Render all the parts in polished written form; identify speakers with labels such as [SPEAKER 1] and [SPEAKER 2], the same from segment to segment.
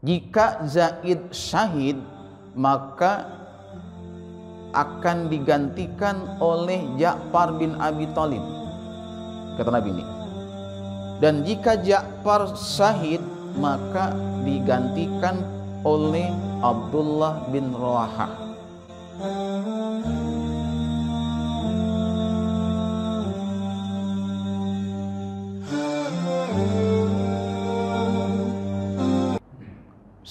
[SPEAKER 1] Jika Zaid syahid, maka akan digantikan oleh Ja'far bin Abi Thalib, kata Nabi ini. Dan jika Ja'far syahid, maka digantikan oleh Abdullah bin Rawahah.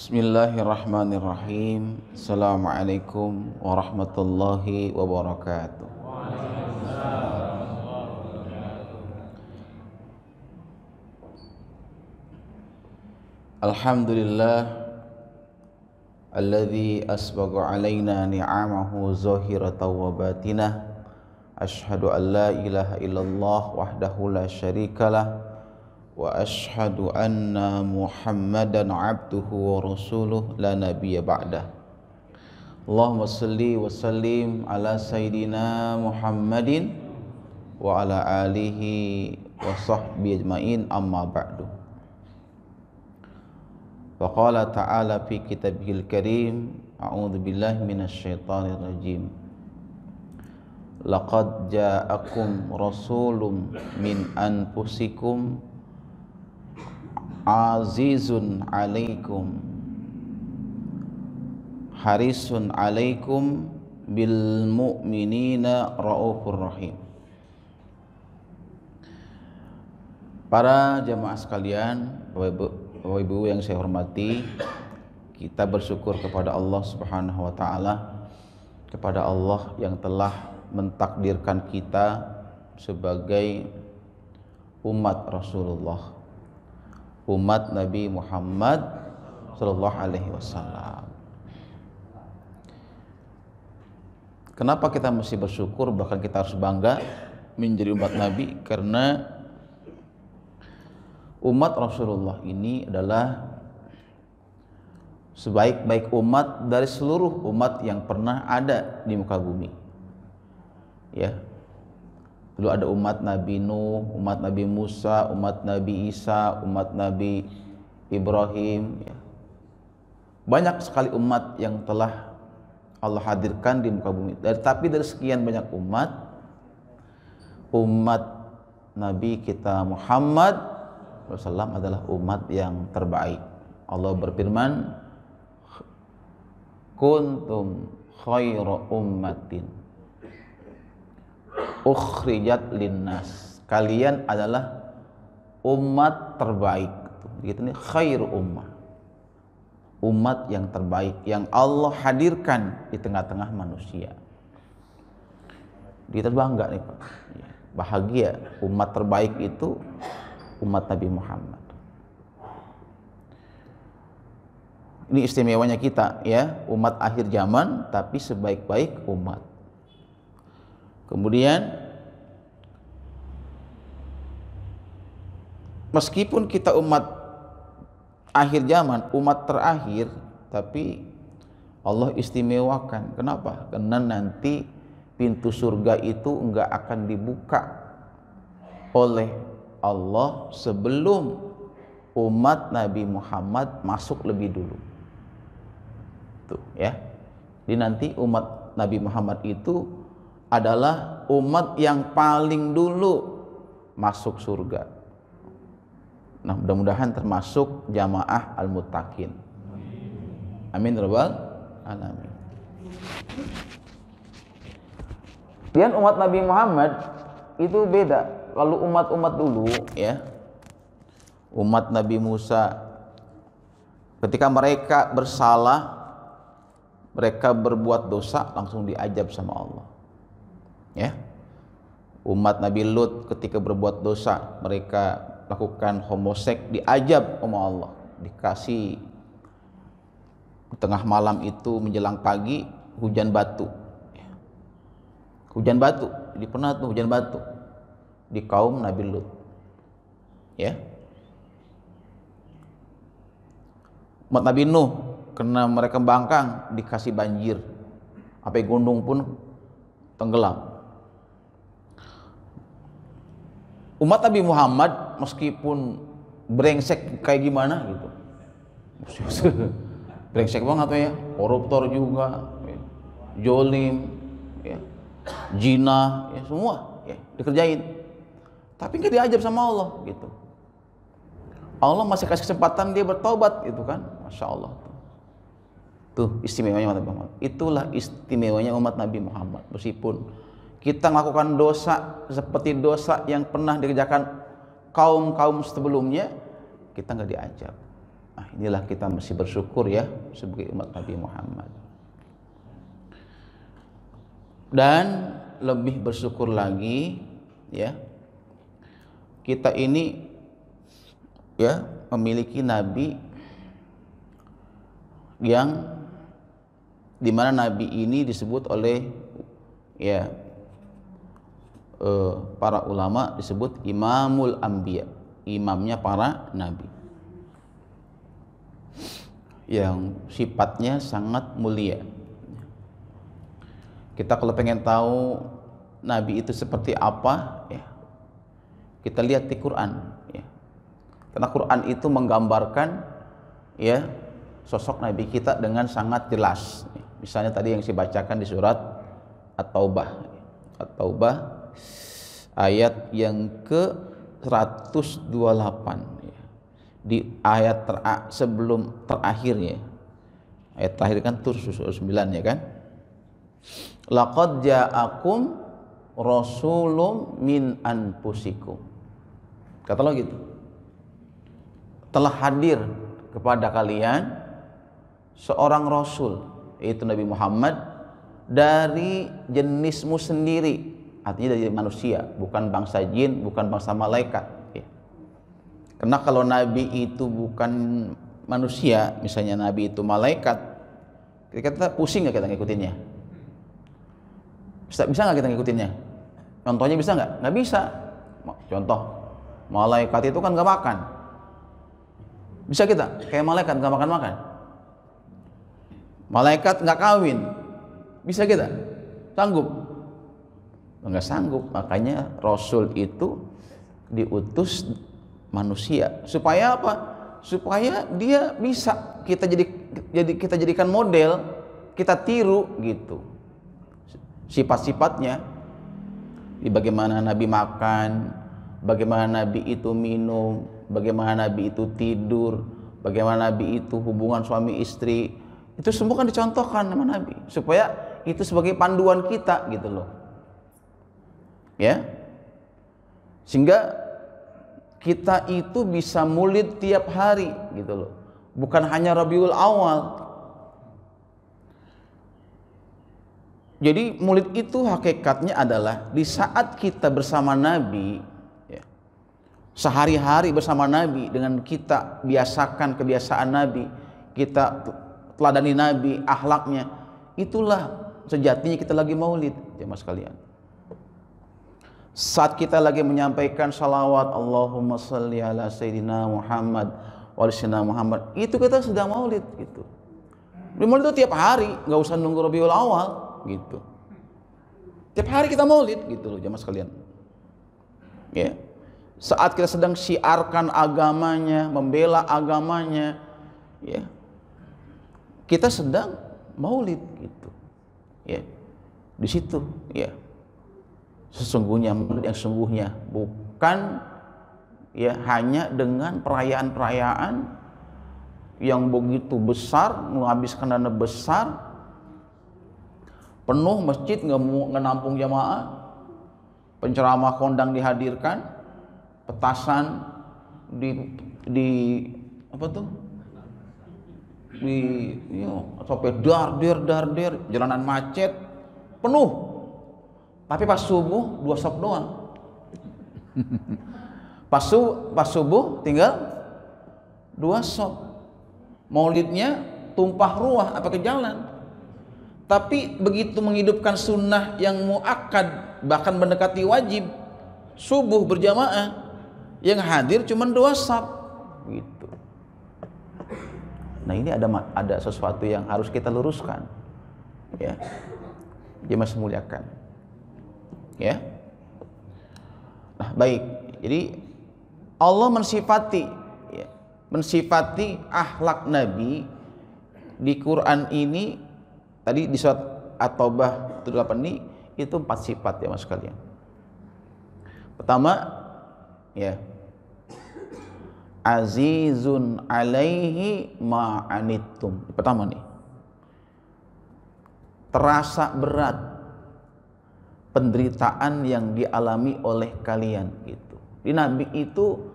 [SPEAKER 1] Bismillahirrahmanirrahim. Assalamualaikum warahmatullahi wabarakatuh. Alhamdulillah alladzi asbagha alaina ni'amahu zahiratan wa batinah. Asyhadu an la ilaha illallah wahdahu la syarikalah wa asyhadu anna Muhammadan abduhu wa rasuluh la nabiyya ba'dah. Allahumma salli wa sallim ala sayyidina Muhammadin wa ala alihi wa sahbihi ajmain, amma ba'du. Wa qala ta'ala fi kitabihil karim, a'udzu billahi minasy syaithanir rajim. Laqad ja'akum rasulun min anfusikum azizun alaikum harisun alaikum bil mu'minina raufur rahim. Para jamaah sekalian, Bapak Ibu yang saya hormati, kita bersyukur kepada Allah Subhanahu wa taala, kepada Allah yang telah mentakdirkan kita sebagai umat Rasulullah, umat Nabi Muhammad sallallahu alaihi wasallam. Kenapa kita mesti bersyukur, bahkan kita harus bangga menjadi umat Nabi? Karena umat Rasulullah ini adalah sebaik-baik umat dari seluruh umat yang pernah ada di muka bumi. Ya. Dulu ada umat Nabi Nuh, umat Nabi Musa, umat Nabi Isa, umat Nabi Ibrahim, ya. Banyak sekali umat yang telah Allah hadirkan di muka bumi. Tapi dari sekian banyak umat Nabi kita Muhammad SAW adalah umat yang terbaik. Allah berfirman, kuntum khairu ummatin ukhrijat linnas, kalian adalah umat terbaik. Gitu nih, khairu ummah, umat yang terbaik yang Allah hadirkan di tengah-tengah manusia. Kita bangga nih Pak, bahagia. Umat terbaik itu umat Nabi Muhammad. Ini istimewanya kita, ya, umat akhir zaman tapi sebaik-baik umat. Kemudian meskipun kita umat akhir zaman, umat terakhir, tapi Allah istimewakan. Kenapa? Karena nanti pintu surga itu enggak akan dibuka oleh Allah sebelum umat Nabi Muhammad masuk lebih dulu. Tuh, ya. Jadi nanti umat Nabi Muhammad itu adalah umat yang paling dulu masuk surga. Nah, mudah-mudahan termasuk jamaah al-muttaqin. Amin rabbal alamin. Dan umat Nabi Muhammad itu beda. Lalu umat-umat dulu, ya, umat Nabi Musa, ketika mereka bersalah, mereka berbuat dosa, langsung diajab sama Allah. Ya, umat Nabi Lut ketika berbuat dosa, mereka lakukan homoseks, diajab sama Allah, dikasih di tengah malam itu menjelang pagi hujan batu. Hujan batu, jadi pernah tuh hujan batu di kaum Nabi Lut. Ya. Umat Nabi Nuh karena mereka bangkang dikasih banjir, sampai gunung pun tenggelam. Umat Nabi Muhammad meskipun brengsek kayak gimana gitu, Brengsek banget ya, koruptor juga, ya. Jolim, ya. Zina, ya semua ya dikerjain. Tapi nggak diajar sama Allah gitu. Allah masih kasih kesempatan dia bertobat gitu kan, masya Allah. Tuh istimewanya umat Nabi Muhammad. Itulah istimewanya umat Nabi Muhammad. Meskipun kita melakukan dosa seperti dosa yang pernah dikerjakan kaum-kaum sebelumnya, kita nggak diajar. Nah, inilah kita mesti bersyukur ya sebagai umat Nabi Muhammad. Dan lebih bersyukur lagi ya, kita ini ya memiliki nabi yang dimana nabi ini disebut oleh ya para ulama disebut imamul anbiya, imamnya para nabi, yang sifatnya sangat mulia. Kita kalau pengen tahu nabi itu seperti apa ya, kita lihat di Quran ya. Karena Quran itu menggambarkan ya sosok nabi kita dengan sangat jelas. Misalnya tadi yang saya bacakan di surat At-Taubah. At-Taubah ayat yang ke-128 ya. Di ayat sebelum terakhir ya. Ayat terakhir kan tur 9 ya kan. Laqad ja'akum rasulun min anfusikum. Kata Allah gitu. Telah hadir kepada kalian seorang rasul, yaitu Nabi Muhammad, dari jenismu sendiri, artinya dari manusia, bukan bangsa jin, bukan bangsa malaikat ya. Karena kalau nabi itu bukan manusia, misalnya nabi itu malaikat, kita pusing nggak kita ngikutinnya? Bisa nggak kita ngikutinnya? Contohnya bisa nggak? Nggak bisa. Contoh, malaikat itu kan nggak makan. Bisa kita kayak malaikat nggak makan-makan? Malaikat nggak kawin, bisa kita? Sanggup? Nggak sanggup. Makanya Rasul itu diutus manusia. Supaya apa? Supaya dia bisa kita jadikan model, kita tiru gitu. Sifat-sifatnya, bagaimana Nabi makan, bagaimana Nabi itu minum, bagaimana Nabi itu tidur, bagaimana Nabi itu hubungan suami istri, itu semua kan dicontohkan sama Nabi supaya itu sebagai panduan kita gitu loh ya, sehingga kita itu bisa maulid tiap hari gitu loh, bukan hanya Rabiul Awal. Jadi maulid itu hakikatnya adalah di saat kita bersama Nabi ya, sehari-hari bersama Nabi, dengan kita biasakan kebiasaan Nabi, kita teladani Nabi, akhlaknya, itulah sejatinya kita lagi maulid jemaah sekalian. Saat kita lagi menyampaikan salawat Allahumma sholli ala sayyidina Muhammad wa ala sayyidina Muhammad, itu kita sedang maulid gitu. Maulid itu tiap hari, nggak usah nunggu Rabiul Awal gitu. Tiap hari kita maulid gitu loh jemaah sekalian. Ya. Saat kita sedang syiarkan agamanya, membela agamanya, ya. Kita sedang maulid gitu. Ya. Di situ, ya. Sesungguhnya yang sesungguhnya bukan ya hanya dengan perayaan-perayaan yang begitu besar, menghabiskan dana besar, penuh masjid nggak nampung jamaah, penceramah kondang dihadirkan, petasan di apa tuh, di sampai dar jalanan macet penuh, tapi pas subuh 2 sop doang. pas subuh tinggal 2 sop, maulidnya tumpah ruah apa ke jalan. Tapi begitu menghidupkan sunnah yang muakkad, bahkan mendekati wajib, subuh berjamaah, yang hadir cuma 2 saf gitu. Nah ini ada sesuatu yang harus kita luruskan ya, jemaah semuliakan ya. Nah baik, jadi Allah mensifati ya, mensifati akhlak Nabi di Quran ini tadi di surat At-Taubah 78 ini itu 4 sifat ya Mas sekalian. Pertama ya, azizun alaihi ma'anittum. Pertama nih, terasa berat penderitaan yang dialami oleh kalian gitu. Di Nabi itu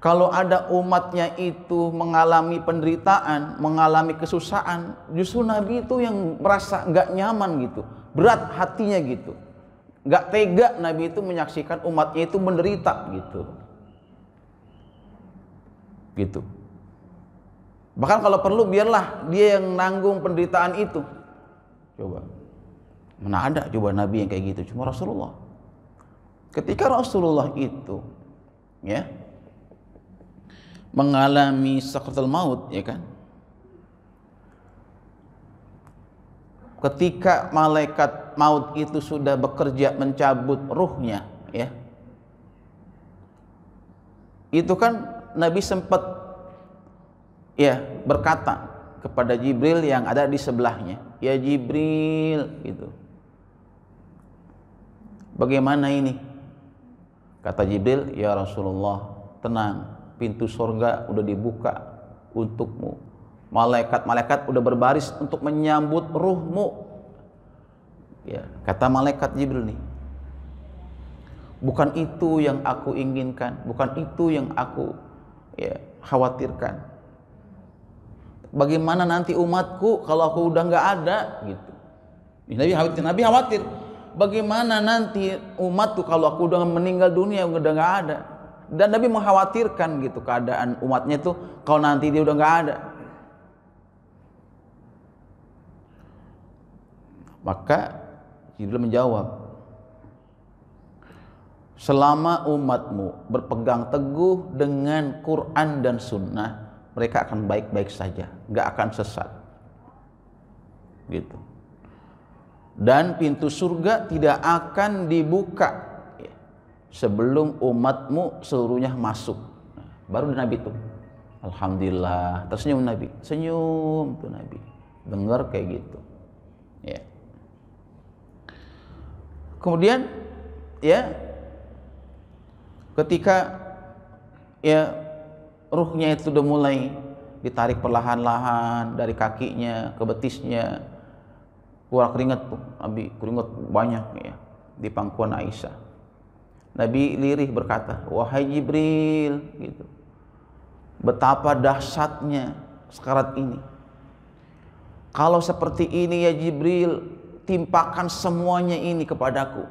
[SPEAKER 1] kalau ada umatnya itu mengalami penderitaan, mengalami kesusahan, justru Nabi itu yang merasa nggak nyaman gitu, berat hatinya gitu, nggak tega Nabi itu menyaksikan umatnya itu menderita gitu. Bahkan kalau perlu biarlah dia yang nanggung penderitaan itu. Coba, mana ada coba Nabi yang kayak gitu? Cuma Rasulullah. Ketika Rasulullah itu, ya, mengalami sakaratul maut, ya kan? Ketika malaikat maut itu sudah bekerja mencabut ruhnya, ya, itu kan Nabi sempat ya berkata kepada Jibril yang ada di sebelahnya, ya Jibril, gitu. Bagaimana ini? Kata Jibril, ya Rasulullah, tenang. Pintu surga udah dibuka untukmu. Malaikat-malaikat udah berbaris untuk menyambut ruhmu. Ya, kata malaikat Jibril nih, bukan itu yang aku inginkan, bukan itu yang aku khawatirkan. Bagaimana nanti umatku kalau aku udah nggak ada gitu. Nabi khawatir. Bagaimana nanti umatku kalau aku udah meninggal dunia udah nggak ada. Dan Nabi mengkhawatirkan gitu keadaan umatnya itu kalau nanti dia udah nggak ada. Maka Jibril menjawab, selama umatmu berpegang teguh dengan Quran dan Sunnah, mereka akan baik-baik saja, nggak akan sesat. Gitu. Dan pintu surga tidak akan dibuka sebelum umatmu seluruhnya masuk. Baru Nabi itu, alhamdulillah, tersenyum Nabi, senyum tuh Nabi, dengar kayak gitu. Ya. Kemudian ya, ketika ya ruhnya itu udah mulai ditarik perlahan-lahan dari kakinya ke betisnya, keluar keringat tuh Nabi, keringat banyak ya di pangkuan Aisyah. Nabi lirih berkata, wahai Jibril, gitu, betapa dahsyatnya sekarat ini. Kalau seperti ini ya Jibril, timpakan semuanya ini kepadaku.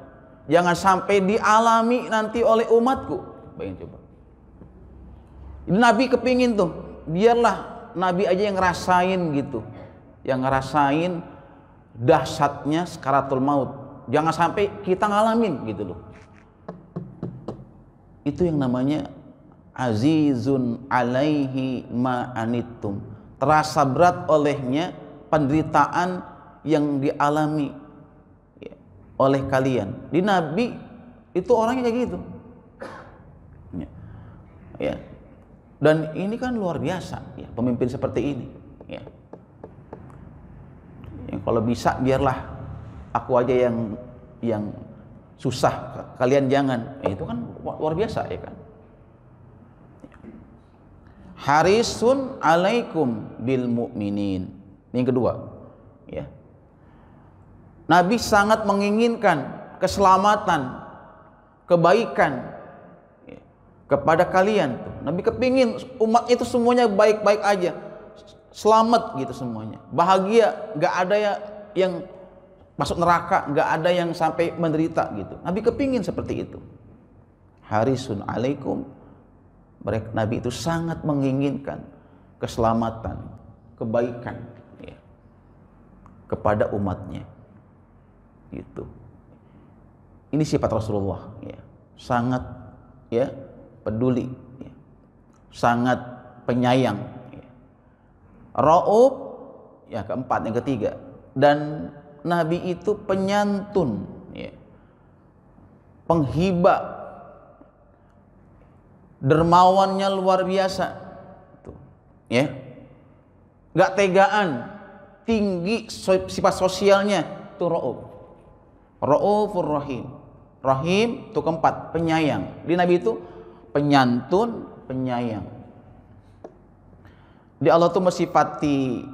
[SPEAKER 1] Jangan sampai dialami nanti oleh umatku. Bayangin coba. Nabi kepingin tuh, biarlah Nabi aja yang ngerasain gitu, yang ngerasain dahsyatnya sakaratul maut. Jangan sampai kita ngalamin gitu loh. Itu yang namanya azizun alaihi ma'anittum, terasa berat olehnya penderitaan yang dialami oleh kalian. Di Nabi itu orangnya kayak gitu ya. Dan ini kan luar biasa ya, pemimpin seperti ini ya. Kalau bisa biarlah aku aja yang susah, kalian jangan. Itu kan luar biasa ya kan. Harisun alaikum bil mu'minin. Yang kedua, ya. Nabi sangat menginginkan keselamatan, kebaikan ya, kepada kalian. Nabi kepingin umat itu semuanya baik-baik aja, selamat gitu semuanya, bahagia, nggak ada yang masuk neraka, nggak ada yang sampai menderita gitu. Nabi kepingin seperti itu. Harisun alaikum, Nabi itu sangat menginginkan keselamatan, kebaikan ya, kepada umatnya gitu. Ini sifat Rasulullah ya, sangat ya peduli ya, sangat penyayang ya. Rauf ya, keempat, yang ketiga, dan Nabi itu penyantun ya, penghibah, dermawannya luar biasa ya, nggak tegaan, tinggi sifat sosialnya, itu Raufur Rahim. Rahim itu keempat, penyayang. Di Nabi itu penyantun, penyayang. Di Allah tuh mensifati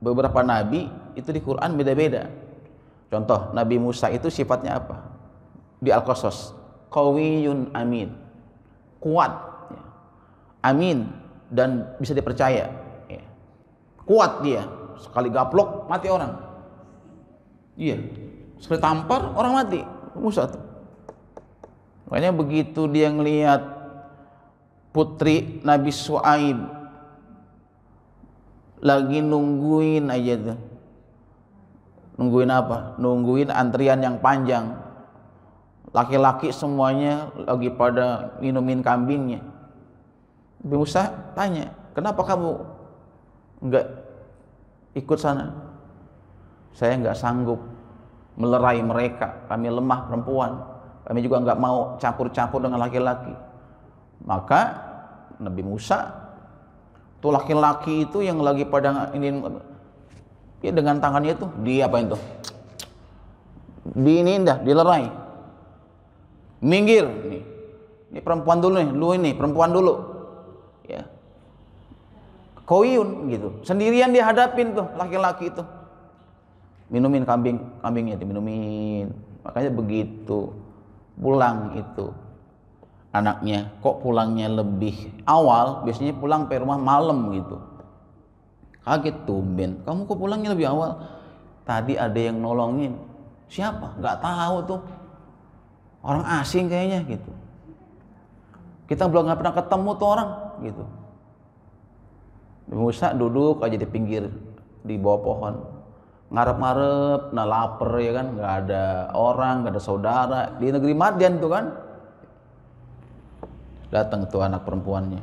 [SPEAKER 1] beberapa nabi itu di Quran beda-beda. Contoh, Nabi Musa itu sifatnya apa? Di Al-Qasas, qawiyun amin, kuat, ya. Amin, dan bisa dipercaya, ya. Kuat dia, sekali gaplok mati orang. Iya, sekali tampar orang mati. Musa tuh. Makanya begitu dia ngelihat putri Nabi Shu'aib lagi nungguin aja tuh. Nungguin apa? Nungguin antrian yang panjang. Laki-laki semuanya lagi pada minumin kambingnya. Nabi Musa tanya, kenapa kamu enggak ikut sana? Saya enggak sanggup melerai mereka, kami lemah perempuan. Kami juga enggak mau campur-campur dengan laki-laki. Maka Nabi Musa, tuh laki-laki itu yang lagi pada ini, ya dengan tangannya itu dia apain tuh? Di ini dah, dilerai. Minggir nih. Ini perempuan dulu nih, lu ini perempuan dulu. Ya. Koyun gitu. Sendirian dia hadapin tuh laki-laki itu. Minumin kambingnya diminumin. Makanya begitu pulang itu anaknya, kok pulangnya lebih awal, biasanya pulang ke rumah malam gitu. Kaget tumben, kamu kok pulangnya lebih awal? Tadi ada yang nolongin. Siapa? Nggak tahu tuh, orang asing kayaknya gitu. Kita belum nggak pernah ketemu tuh orang gitu. Musa duduk aja di pinggir, di bawah pohon, ngarep-ngarep, nah lapar ya kan, nggak ada orang, nggak ada saudara di negeri Madian tuh kan. Datang tuh anak perempuannya,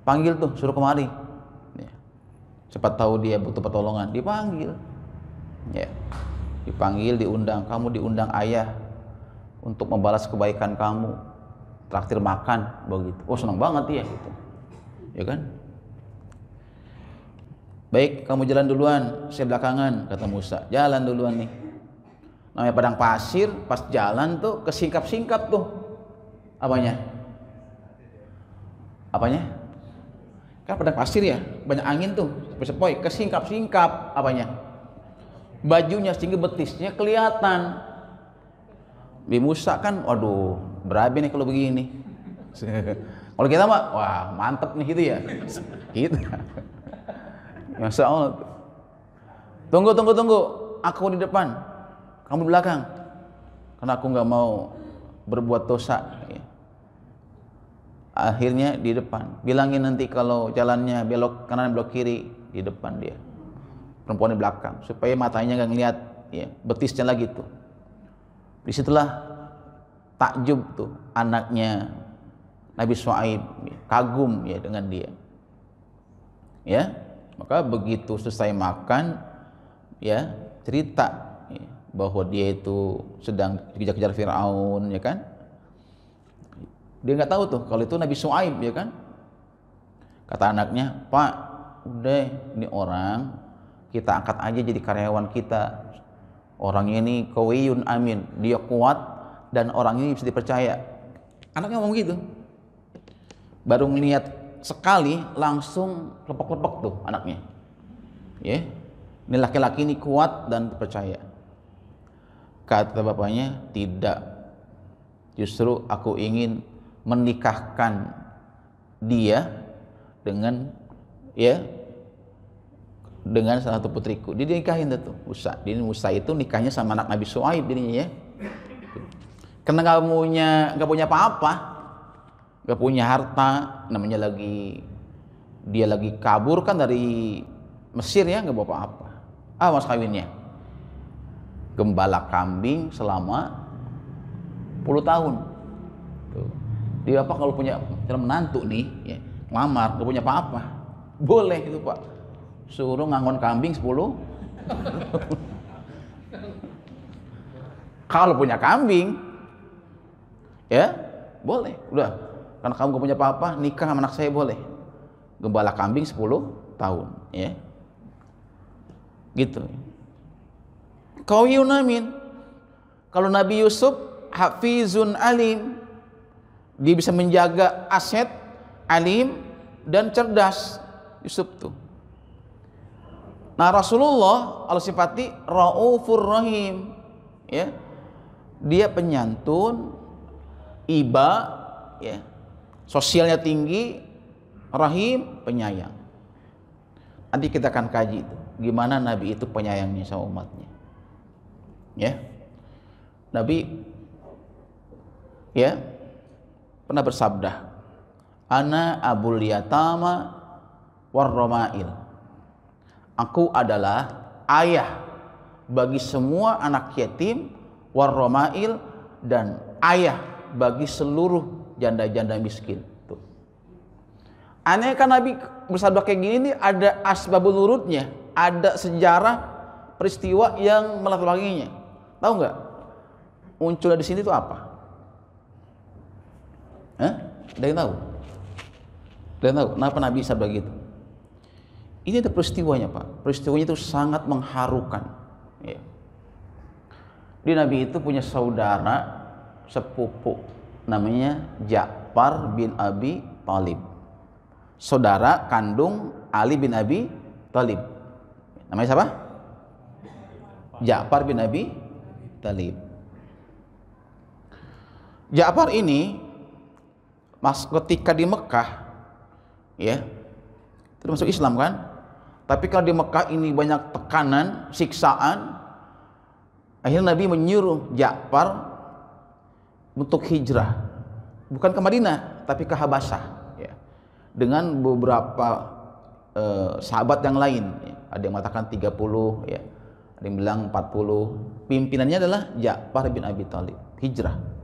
[SPEAKER 1] panggil tuh, suruh kemari. Ya. Cepat tahu dia butuh pertolongan, dipanggil. Ya. Dipanggil, diundang. Kamu diundang ayah untuk membalas kebaikan kamu, traktir makan, begitu. Oh senang banget ya, gitu. Ya kan? Baik, kamu jalan duluan, saya belakangan, kata Musa. Jalan duluan nih. Namanya padang pasir, pas jalan tuh kesingkap-singkap tuh. Apanya? Kan padang pasir ya, banyak angin tuh, sepoi, kesingkap-singkap apanya? Bajunya, sehingga betisnya kelihatan. Nabi Musa kan, waduh, berabe nih kalau begini. Kalau kita mah, wah mantep nih gitu ya. Gitu. Masya Allah. Tunggu. Aku di depan, kamu di belakang. Karena aku nggak mau berbuat dosa. Akhirnya di depan. Bilangin nanti kalau jalannya belok kanan belok kiri, di depan dia. Perempuan di belakang, supaya matanya nggak ngeliat, ya, betisnya lagi tuh. Disitulah takjub tuh anaknya Nabi Shu'aib, kagum ya dengan dia. Ya. Maka begitu selesai makan, ya cerita ya, bahwa dia itu sedang dikejar-kejar Firaun, ya kan? Dia nggak tahu tuh kalau itu Nabi Shu'aib, ya kan? Kata anaknya, Pak, udah ini orang kita angkat aja jadi karyawan kita. Orangnya ini qawiyun amin, dia kuat dan orang ini bisa dipercaya. Anaknya ngomong gitu. Baru ngeliat sekali langsung lepek-lepek tuh anaknya. Ya. Ini laki-laki ini kuat dan percaya. Kata bapaknya, tidak. Justru aku ingin menikahkan dia dengan salah satu putriku. Dia dinikahin tuh Musa. Jadi Musa itu nikahnya sama anak Nabi Shu'aib jadinya ya. Karena nggak punya apa-apa, nggak punya harta, namanya dia lagi kabur kan dari Mesir ya, nggak bawa apa-apa. Mas kawinnya gembala kambing selama 10 tahun. Tuh. Dia apa kalau punya menantu nih, ya, ngelamar, nggak punya apa-apa, boleh itu Pak, suruh ngangon kambing 10. Kalau punya kambing, ya boleh, udah. Karena kamu gak punya apa-apa, nikah sama anak saya boleh. gembala kambing 10 tahun, ya. Gitu. Qawiyun amin. Kalau Nabi Yusuf hafizun alim, dia bisa menjaga aset, alim dan cerdas. Yusuf tuh. Nah, Rasulullah Allah sifati raufur rahim, ya. Dia penyantun, iba, ya. Sosialnya tinggi, rahim, penyayang. Nanti kita akan kaji itu, gimana Nabi itu penyayangnya sama umatnya. Ya. Nabi ya pernah bersabda, ana abul yatama warromail. Aku adalah ayah bagi semua anak yatim, warromail, dan ayah bagi seluruh janda-janda miskin. Tuh. Aneh kan Nabi bersabda kayak gini nih, ada asbabul nurutnya, ada sejarah peristiwa yang melatar belakanginya. Tahu nggak? Munculnya di sini itu apa? Ada yang tahu? Ada yang tahu? Kenapa Nabi sabda gitu? Ini ada peristiwanya, Pak. Peristiwanya itu sangat mengharukan. Ya. Di Nabi itu punya saudara sepupu, namanya Ja'far bin Abi Thalib. Saudara kandung Ali bin Abi Thalib. Namanya siapa? Ja'far bin Abi Thalib. Ja'far ini ketika di Mekah, ya, termasuk Islam kan, tapi kalau di Mekah ini banyak tekanan, siksaan, akhirnya Nabi menyuruh Ja'far untuk hijrah, bukan ke Madinah tapi ke Habasyah, ya, dengan beberapa sahabat yang lain, ya. Ada yang mengatakan 30, ya, ada yang bilang 40. Pimpinannya adalah Ja'far bin Abi Thalib, hijrah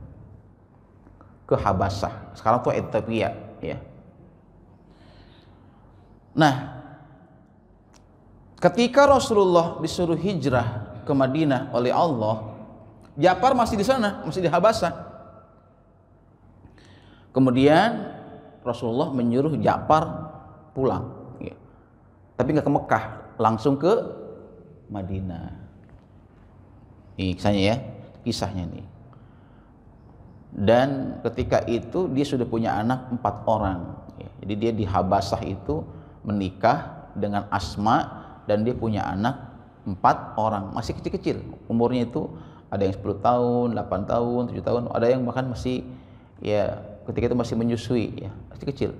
[SPEAKER 1] ke Habasyah, sekarang tuh Ethiopia, ya. Nah, ketika Rasulullah disuruh hijrah ke Madinah oleh Allah, Ja'far masih di sana, masih di Habasyah. Kemudian Rasulullah menyuruh Ja'far pulang, ya. Tapi nggak ke Mekah, langsung ke Madinah. Ini kisahnya, ya, kisahnya nih. Dan ketika itu dia sudah punya anak 4 orang, ya. Jadi dia di Habasyah itu menikah dengan Asma dan dia punya anak 4 orang, masih kecil-kecil umurnya itu, ada yang 10 tahun, 8 tahun, 7 tahun, ada yang bahkan masih, ya, ketika itu masih menyusui, ya, masih kecil.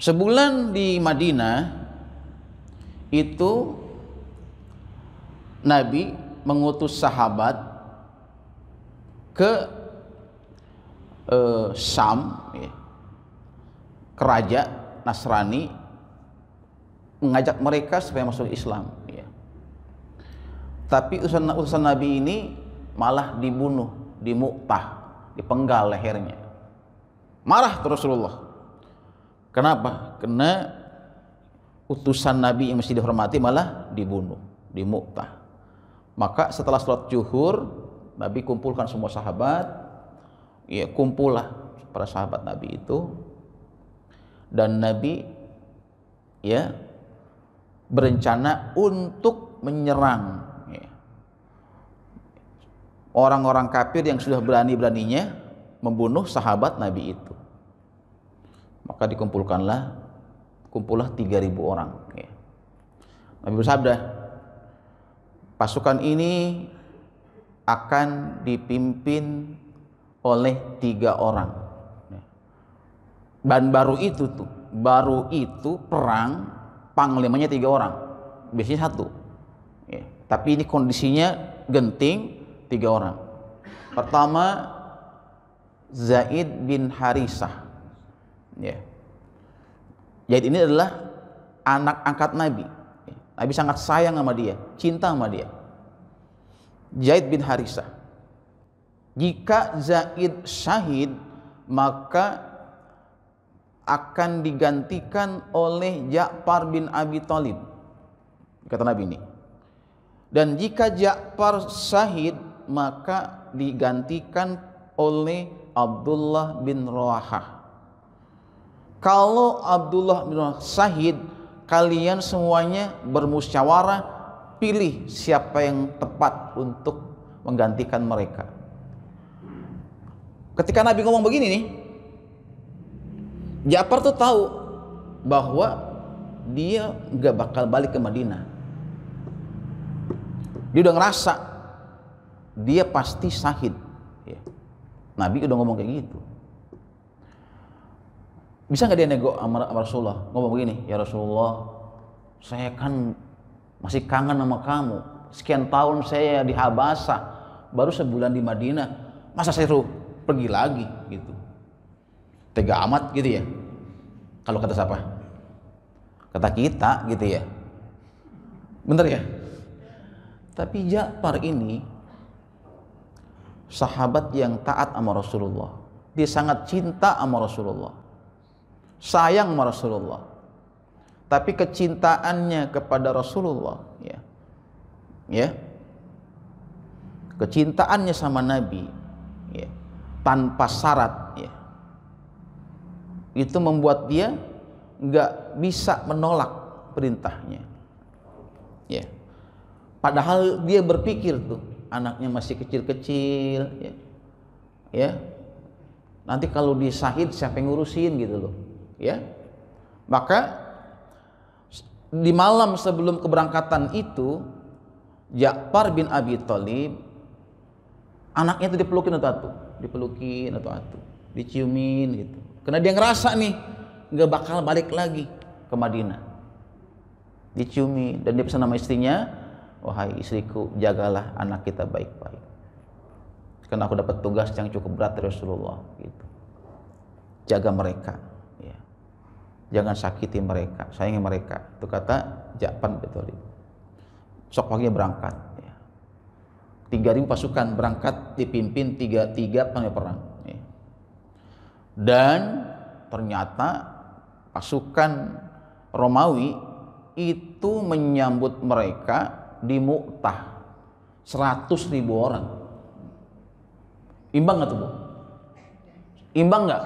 [SPEAKER 1] Sebulan di Madinah itu Nabi mengutus sahabat ke Syam, ya, ke raja Nasrani, mengajak mereka supaya masuk Islam, ya. Tapi utusan Nabi ini malah dibunuh di Mu'tah, dipenggal lehernya. Marah terus Rasulullah. Kenapa? Karena utusan Nabi yang mesti dihormati malah dibunuh di Mu'tah. Maka setelah sholat zuhur, Nabi kumpulkan semua sahabat, ya, kumpullah para sahabat Nabi itu, dan Nabi, ya, berencana untuk menyerang, ya, orang-orang kafir yang sudah berani-beraninya membunuh sahabat Nabi itu. Maka kumpullah 3.000 orang, ya. Nabi bersabda, pasukan ini akan dipimpin oleh 3 orang. Dan baru itu perang panglimanya 3 orang, biasanya 1, ya. Tapi ini kondisinya genting, 3 orang. Pertama Zaid bin Harisah, ya. Zaid ini adalah anak angkat Nabi. Nabi sangat sayang sama dia, cinta sama dia. Zaid bin Harisah. Jika Zaid syahid, maka akan digantikan oleh Ja'far bin Abi Thalib, kata Nabi ini. Dan jika Ja'far syahid, maka digantikan oleh Abdullah bin Rawahah. kalau Abdullah bin Syahid, kalian semuanya bermusyawarah, pilih siapa yang tepat untuk menggantikan mereka. Ketika Nabi ngomong begini nih, Ja'far tuh tahu bahwa dia nggak bakal balik ke Madinah. Dia udah ngerasa dia pasti syahid. Ya. Nabi udah ngomong kayak gitu. Bisa nggak dia nego sama Rasulullah, ngomong begini, ya Rasulullah, saya kan masih kangen sama kamu. Sekian tahun saya di Habasah, baru sebulan di Madinah, masa saya suruh pergi lagi gitu. Tega amat gitu ya. Kalau kata siapa? Kata kita gitu ya. Bener ya? Tapi Ja'far ini sahabat yang taat sama Rasulullah. Dia sangat cinta sama Rasulullah, sayang sama Rasulullah. Tapi kecintaannya kepada Rasulullah, ya, kecintaannya sama Nabi, ya, tanpa syarat, ya, itu membuat dia nggak bisa menolak perintahnya, ya. Padahal dia berpikir tuh anaknya masih kecil-kecil, ya. Nanti kalau dia syahid siapa yang ngurusin gitu loh, ya. Maka di malam sebelum keberangkatan itu, Ja'far bin Abi Thalib, anaknya itu dipelukin atau diciumin gitu. Karena dia ngerasa nih nggak bakal balik lagi ke Madinah. Diciumin dan dia pesan sama istrinya, wahai istriku, jagalah anak kita baik-baik. Karena aku dapat tugas yang cukup berat dari Rasulullah gitu. Jaga mereka, ya. Jangan sakiti mereka, sayangi mereka. Itu kata Ja'far bin Abi Thalib. Sok paginya berangkat, ya. 3.000 pasukan berangkat, dipimpin 3 panglima perang, ya. Dan ternyata pasukan Romawi itu menyambut mereka di Mu'tah 100.000 orang. Imbang nggak tuh, Bu? Imbang nggak?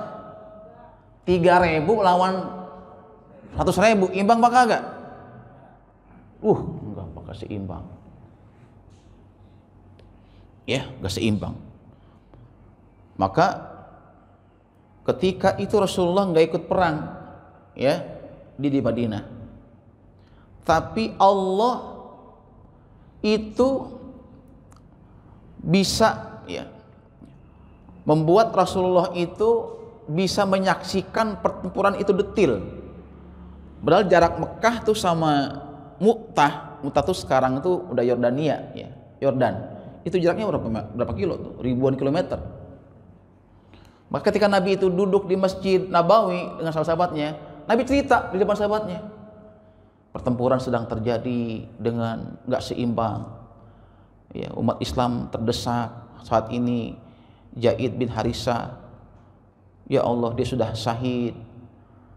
[SPEAKER 1] 3.000 lawan 100.000, imbang apa kagak? Enggak bakal seimbang. Ya, enggak seimbang. Maka ketika itu Rasulullah nggak ikut perang, ya, di Madinah. Tapi Allah itu bisa, ya, membuat Rasulullah itu bisa menyaksikan pertempuran itu detil. Padahal jarak Mekah tuh sama Mu'tah tuh sekarang itu udah Yordania, ya, Yordan. Itu jaraknya berapa kilo tuh? Ribuan kilometer. Maka ketika Nabi itu duduk di Masjid Nabawi dengan sahabat-sahabatnya, Nabi cerita di depan sahabatnya, pertempuran sedang terjadi dengan nggak seimbang, ya, umat Islam terdesak saat ini. Zaid bin Harisah, ya Allah, dia sudah syahid.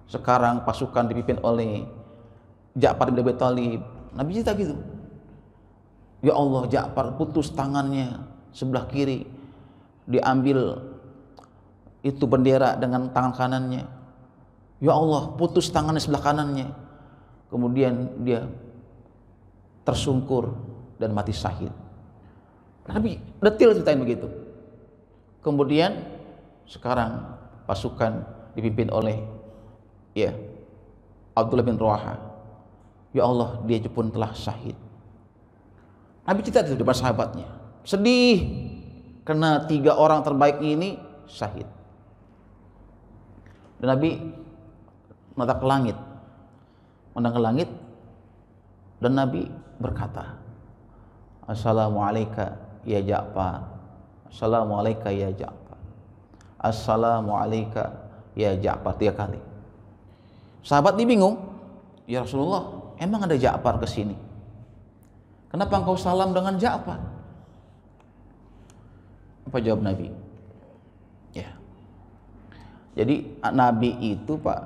[SPEAKER 1] Sekarang pasukan dipimpin oleh Ja'far bin Abi Thalib. Nabi cerita gitu, ya Allah, Ja'far putus tangannya sebelah kiri, diambil itu bendera dengan tangan kanannya. Ya Allah, putus tangannya sebelah kanannya, kemudian dia tersungkur dan mati syahid. Nabi detil ceritain begitu. Kemudian sekarang pasukan dipimpin oleh, ya, Abdullah bin Rawaha. Ya Allah, dia pun telah syahid. Nabi cerita itu depan sahabatnya, sedih karena 3 orang terbaik ini syahid. Dan Nabi menatap ke langit, memandang ke langit, dan Nabi berkata, Assalamualaikum ya Ja'far, Assalamualaikum ya Ja'far, Assalamualaikum ya Ja'far 3 kali. Sahabat ini bingung, ya Rasulullah, emang ada Ja'far kesini? Kenapa engkau salam dengan Ja'far? Apa jawab Nabi? Ya, jadi Nabi itu, Pak,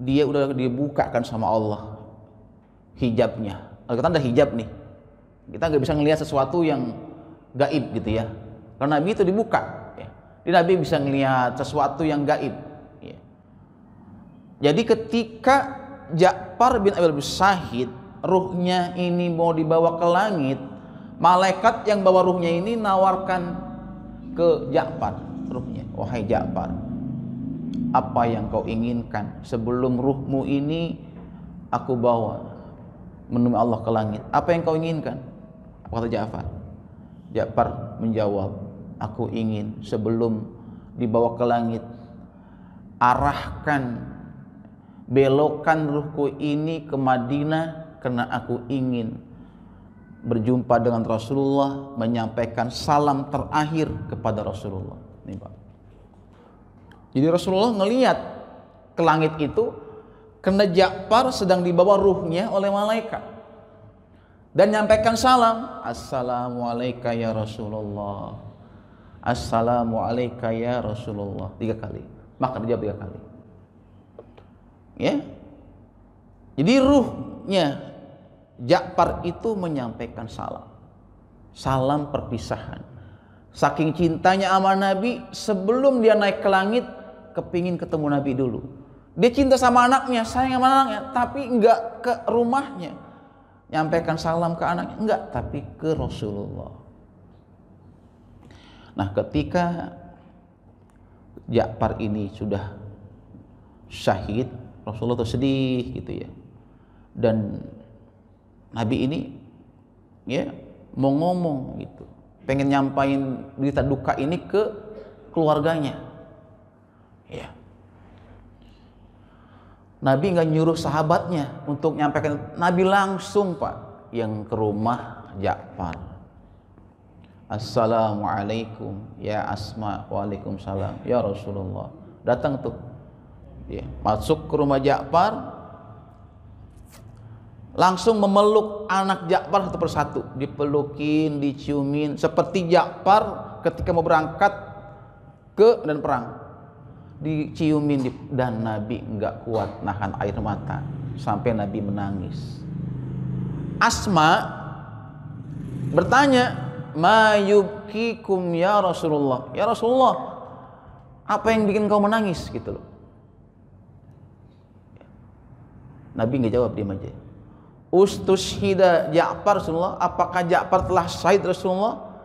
[SPEAKER 1] dia udah dibukakan sama Allah hijabnya. Kalau kita ada hijab nih, kita nggak bisa ngelihat sesuatu yang gaib gitu ya. Kalau Nabi itu dibuka, ya. Jadi Nabi bisa ngelihat sesuatu yang gaib, ya. Jadi ketika Ja'far bin Abi Thalib syahid, ruhnya ini mau dibawa ke langit, malaikat yang bawa ruhnya ini nawarkan ke Ja'far ruhnya, wahai Ja'far, apa yang kau inginkan sebelum ruhmu ini aku bawa menemui Allah ke langit? Apa yang kau inginkan? Apa kata Ja'far? Ja'far menjawab, aku ingin sebelum dibawa ke langit, arahkan, belokkan ruhku ini ke Madinah, karena aku ingin berjumpa dengan Rasulullah, menyampaikan salam terakhir kepada Rasulullah. Nih Pak. Jadi Rasulullah ngelihat ke langit itu karena Ja'far sedang dibawa ruhnya oleh malaikat dan nyampaikan salam, assalamualaikum ya Rasulullah, assalamualaikum ya Rasulullah, 3 kali. Maka dijawab 3 kali. Ya. Jadi ruhnya Ja'far itu menyampaikan salam, salam perpisahan. Saking cintanya sama Nabi, sebelum dia naik ke langit kepingin ketemu Nabi dulu. Dia cinta sama anaknya, sayang sama anaknya, tapi enggak ke rumahnya nyampaikan salam ke anaknya, enggak, tapi ke Rasulullah. Nah, ketika Ja'far ini sudah syahid, Rasulullah tuh sedih gitu ya. Dan Nabi ini ya mau ngomong gitu, pengen nyampain berita duka ini ke keluarganya. Ya. Nabi nggak nyuruh sahabatnya untuk nyampaikan, Nabi langsung Pak yang ke rumah Ja'far. Assalamualaikum ya Asma, waalaikumsalam ya Rasulullah. Datang tuh, ya, masuk ke rumah Ja'far, langsung memeluk anak Ja'far satu persatu, dipelukin, diciumin, seperti Ja'far ketika mau berangkat ke dan perang, diciumin, dan Nabi enggak kuat nahan air mata sampai Nabi menangis. Asma bertanya, ma yubkikum ya Rasulullah, ya Rasulullah, apa yang bikin kau menangis gitu loh. Nabi enggak jawab, diam aja. Ustushhida Ja'far Rasulullah, apakah Ja'far telah syahid Rasulullah?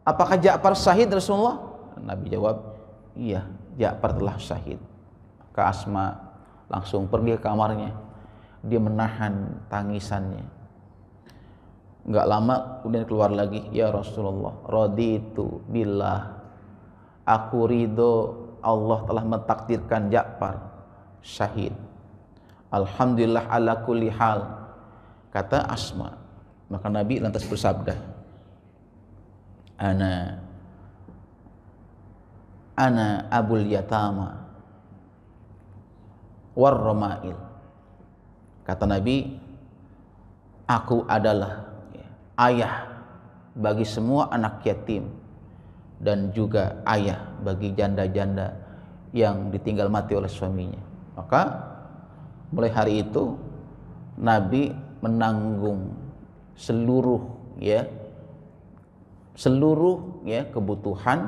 [SPEAKER 1] Apakah Ja'far syahid Rasulullah? Nabi jawab, iya, Ja'far telah syahid. Maka Asma langsung pergi ke kamarnya, dia menahan tangisannya. Enggak lama kemudian keluar lagi, ya Rasulullah, raditu billah, aku ridho Allah telah mentakdirkan Ja'far syahid. Alhamdulillah ala kulli hal, kata Asma. Maka Nabi lantas bersabda, ana abul yatama war romail. Kata Nabi, aku adalah ayah bagi semua anak yatim dan juga ayah bagi janda-janda yang ditinggal mati oleh suaminya. Maka mulai hari itu Nabi menanggung seluruh kebutuhan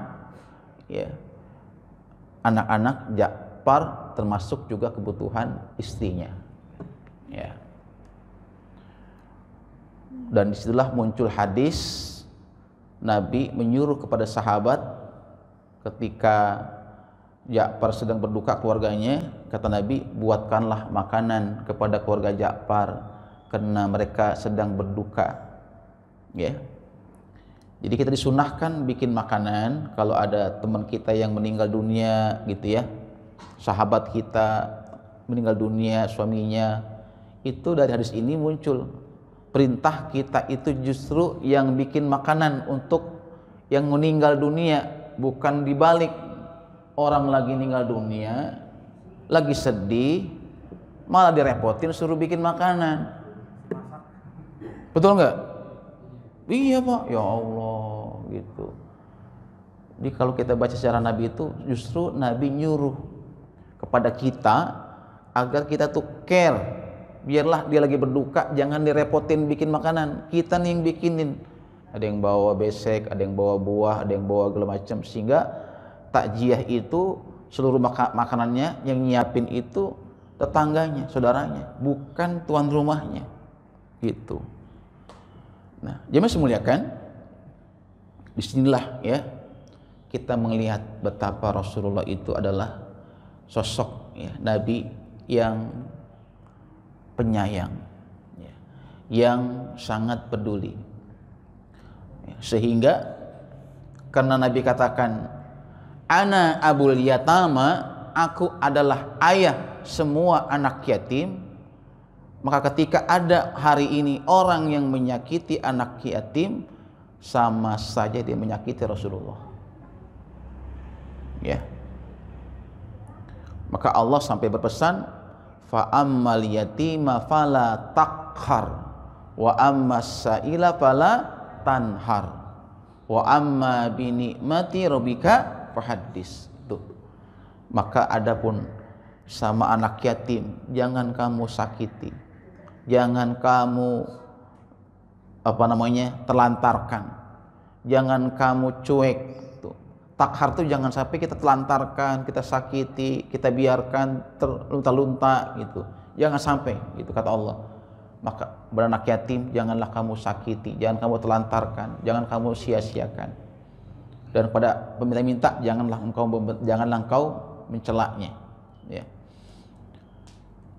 [SPEAKER 1] anak-anak Ja'far, termasuk juga kebutuhan istrinya. Ya. Dan disitulah muncul hadis Nabi menyuruh kepada sahabat ketika Ja'far sedang berduka keluarganya, kata Nabi, buatkanlah makanan kepada keluarga Ja'far karena mereka sedang berduka. Ya. Jadi kita disunahkan bikin makanan kalau ada teman kita yang meninggal dunia gitu ya, sahabat kita meninggal dunia, suaminya. Itu dari hadis ini muncul perintah kita itu justru yang bikin makanan untuk yang meninggal dunia, bukan dibalik. Orang lagi meninggal dunia, lagi sedih, malah direpotin suruh bikin makanan. Betul nggak? Iya Pak, ya Allah gitu. Jadi kalau kita baca sejarah Nabi itu, justru Nabi nyuruh kepada kita agar kita tuh care. Biarlah dia lagi berduka, jangan direpotin bikin makanan. Kita nih yang bikinin. Ada yang bawa besek, ada yang bawa buah, ada yang bawa segala macam, sehingga takjiah itu seluruh makanannya yang nyiapin itu tetangganya, saudaranya, bukan tuan rumahnya. Gitu. Nah, jemaah semuliakan, disinilah ya kita melihat betapa Rasulullah itu adalah sosok ya, Nabi yang penyayang, ya, yang sangat peduli. Ya, sehingga karena Nabi katakan, ana abul yatama, aku adalah ayah semua anak yatim, maka ketika ada hari ini orang yang menyakiti anak yatim, sama saja dia menyakiti Rasulullah. Ya. Maka Allah sampai berpesan, fa ammal yatima fala taqhar wa ammas sa'ila fala tanhar wa amma bi ni'mati rabbika fahaddis. Tuh. Maka adapun sama anak yatim jangan kamu sakiti, jangan kamu terlantarkan, jangan kamu cuek. Tuh. Takhar tuh jangan sampai kita telantarkan, kita sakiti, kita biarkan terlunta-lunta gitu. Jangan sampai gitu kata Allah. Maka beranak yatim janganlah kamu sakiti, jangan kamu telantarkan, jangan kamu sia-siakan. Dan pada peminta-minta janganlah engkau mencelaknya, ya.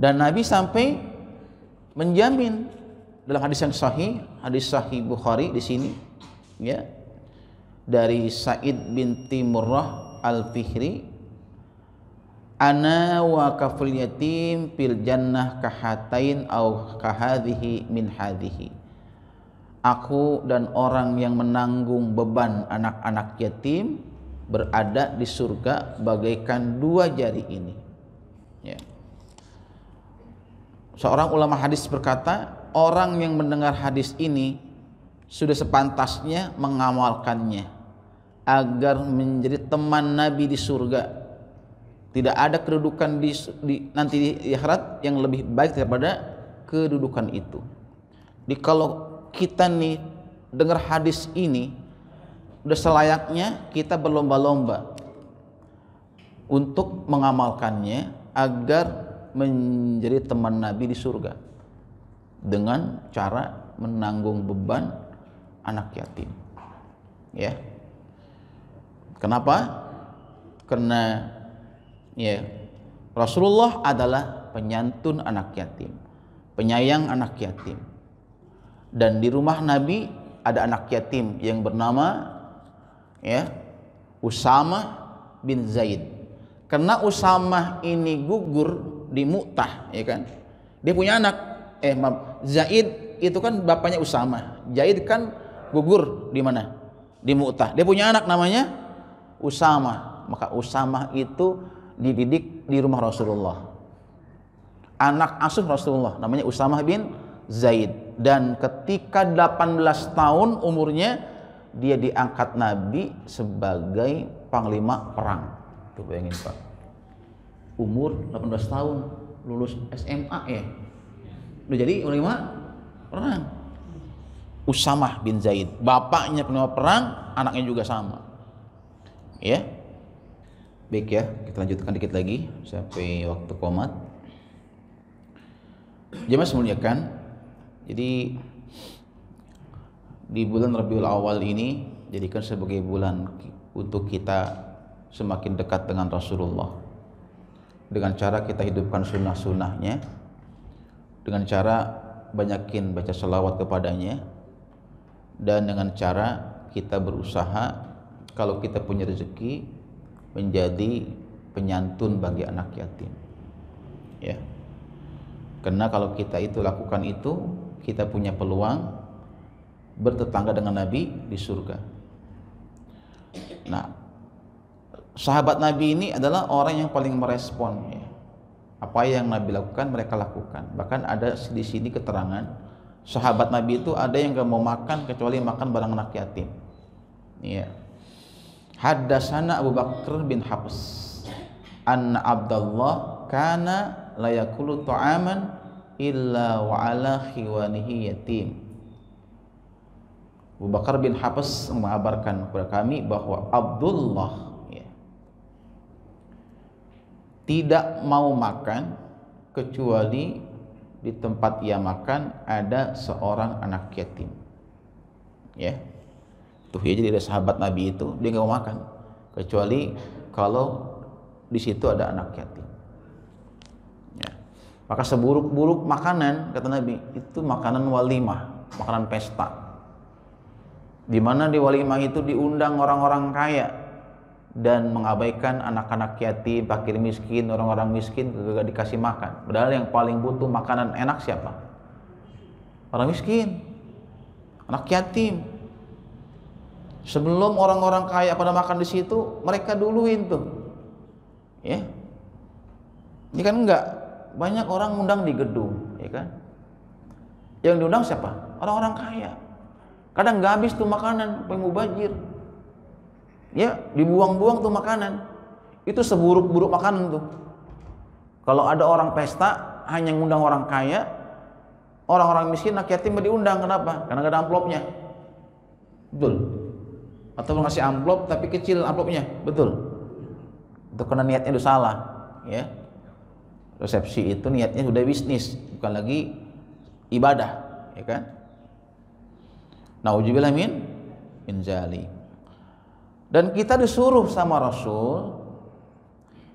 [SPEAKER 1] Dan Nabi sampai menjamin dalam hadis yang sahih, hadis sahih Bukhari di sini, ya, dari Sa'id binti Murrah al-Fihri, ana wa kaful yatim fil jannah kahatain au kahadhihi min hadhihi. Aku dan orang yang menanggung beban anak-anak yatim berada di surga bagaikan dua jari ini. Ya. Seorang ulama hadis berkata, orang yang mendengar hadis ini sudah sepantasnya mengamalkannya agar menjadi teman Nabi di surga. Tidak ada kedudukan nanti di akhirat yang lebih baik daripada kedudukan itu. Jadi kalau kita nih dengar hadis ini, udah selayaknya kita berlomba-lomba untuk mengamalkannya agar menjadi teman Nabi di surga dengan cara menanggung beban anak yatim. Ya. Kenapa? Karena ya, Rasulullah adalah penyantun anak yatim, penyayang anak yatim. Dan di rumah Nabi ada anak yatim yang bernama ya Usamah bin Zaid. Karena Usamah ini gugur di Mu'tah, ya kan? Dia punya anak, Zaid itu kan bapaknya Usamah. Zaid kan gugur di mana? Di Mu'tah. Dia punya anak namanya Usamah. Maka Usamah itu dididik di rumah Rasulullah. Anak asuh Rasulullah namanya Usamah bin Zaid. Dan ketika 18 tahun umurnya, dia diangkat Nabi sebagai panglima perang. Tuh bayangin Pak, umur 18 tahun, lulus SMA ya, udah jadi panglima perang. Usamah bin Zaid, bapaknya panglima perang, anaknya juga sama. Ya, baik ya, kita lanjutkan dikit lagi sampai waktu qomat. Jemaah semuliakan, jadi di bulan Rabiul Awal ini jadikan sebagai bulan untuk kita semakin dekat dengan Rasulullah, dengan cara kita hidupkan sunnah-sunnahnya, dengan cara banyakin baca salawat kepadanya, dan dengan cara kita berusaha kalau kita punya rezeki menjadi penyantun bagi anak yatim, ya. Karena kalau kita itu lakukan itu, kita punya peluang bertetangga dengan Nabi di surga. Nah, sahabat Nabi ini adalah orang yang paling merespon, ya. Apa yang Nabi lakukan mereka lakukan. Bahkan ada di sini keterangan sahabat Nabi itu ada yang gak mau makan kecuali makan barang anak yatim. Ya. Haddasana Abu Bakar bin Habs anna Abdullah kana la yakulu ta'aman illa wa ala khiwanihi yatim. Abu Bakar bin Habs mengabarkan kepada kami bahwa Abdullah, ya, tidak mau makan kecuali di tempat ia makan ada seorang anak yatim. Ya, tuh ya, jadi ada sahabat Nabi itu dia nggak mau makan kecuali kalau di situ ada anak yatim. Ya. Maka seburuk-buruk makanan kata Nabi itu makanan walimah, makanan pesta. Di mana di walimah itu diundang orang-orang kaya dan mengabaikan anak-anak yatim, fakir miskin, orang-orang miskin gak dikasih makan. Padahal yang paling butuh makanan enak siapa? Orang miskin, anak yatim. Sebelum orang-orang kaya pada makan di situ, mereka duluin tuh. Ya. Ini kan enggak, banyak orang undang di gedung, ya kan? Yang diundang siapa? Orang-orang kaya. Kadang nggak habis tuh makanan, mubazir. Ya, dibuang-buang tuh makanan. Itu seburuk-buruk makanan tuh. Kalau ada orang pesta hanya ngundang orang kaya, orang-orang miskin, anak yatim diundang. Kenapa? Karena nggak ada amplopnya. Betul. Atau ngasih amplop tapi kecil amplopnya. Betul. Itu karena niatnya udah salah. Ya. Resepsi itu niatnya sudah bisnis, bukan lagi ibadah, ya kan? Nauzubillah min zalik. Dan kita disuruh sama Rasul,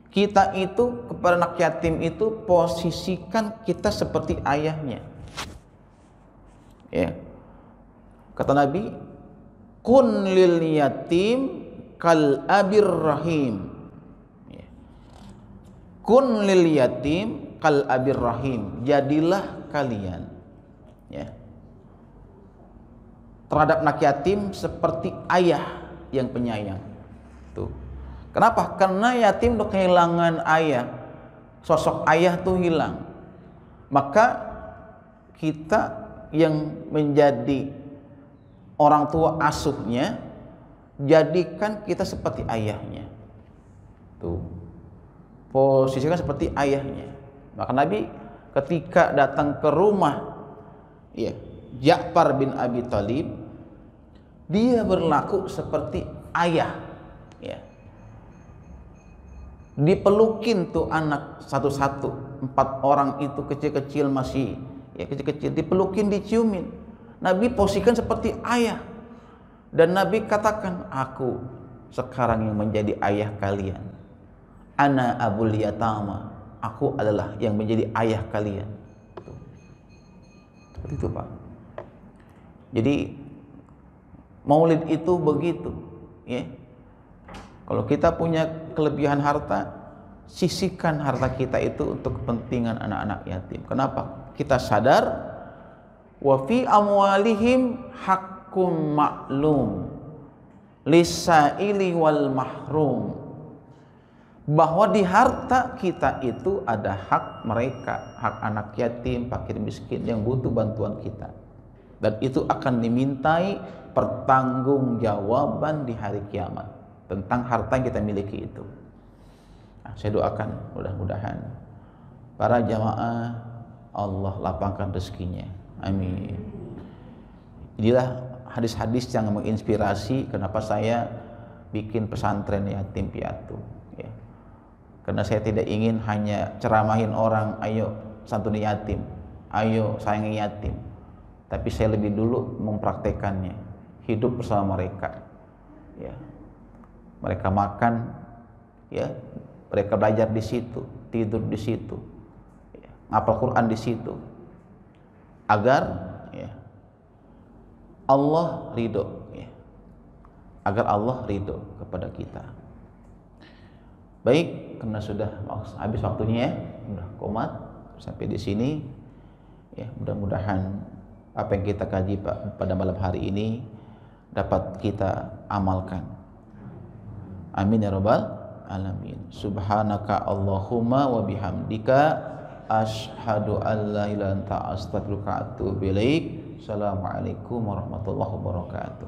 [SPEAKER 1] kita itu kepada anak yatim itu posisikan kita seperti ayahnya. Ya. Kata Nabi, kun lil yatim kal abir rahim. Ya. Kun lil yatim kal abir rahim. Jadilah kalian, ya, terhadap anak yatim seperti ayah yang penyayang. Tuh. Kenapa? Karena yatim udah kehilangan ayah. Sosok ayah tuh hilang. Maka kita yang menjadi orang tua asuhnya, jadikan kita seperti ayahnya. Tuh. Posisikan seperti ayahnya. Maka Nabi ketika datang ke rumah, ya, Ja'far bin Abi Thalib, dia berlaku seperti ayah, ya. Dipelukin tuh anak satu-satu, 4 orang itu kecil-kecil masih, ya, kecil-kecil, dipelukin, diciumin. Nabi posisikan seperti ayah. Dan Nabi katakan, aku sekarang yang menjadi ayah kalian. Ana abul yatama, aku adalah yang menjadi ayah kalian. Seperti itu, Pak. Jadi Maulid itu begitu, ya. Kalau kita punya kelebihan harta, sisihkan harta kita itu untuk kepentingan anak-anak yatim. Kenapa? Kita sadar wa fi amwalihim hakkum ma'lum lisaili wal mahrum, bahwa di harta kita itu ada hak mereka, hak anak yatim, fakir miskin yang butuh bantuan kita. Dan itu akan dimintai pertanggungjawaban di hari kiamat tentang harta yang kita miliki itu. Nah, saya doakan mudah-mudahan para jamaah Allah lapangkan rezekinya. Amin. Inilah hadis-hadis yang menginspirasi kenapa saya bikin pesantren yatim piatu, ya. Karena saya tidak ingin hanya ceramahin orang, ayo santuni yatim, ayo sayangi yatim. Tapi saya lebih dulu mempraktekannya, hidup bersama mereka, ya. Mereka makan, ya, mereka belajar di situ, tidur di situ, ya, ngapal Quran di situ, agar, ya, Allah ridho, ya, agar Allah ridho kepada kita. Baik, karena sudah habis waktunya, ya, udah komat sampai di sini, ya, mudah-mudahan apa yang kita kaji pada malam hari ini dapat kita amalkan. Amin ya rabbal alamin. Subhanaka Allahumma wa bihamdika asyhadu an la ilaha illa anta astaghfiruka wa atubu ilaik. Assalamualaikum warahmatullahi wabarakatuh.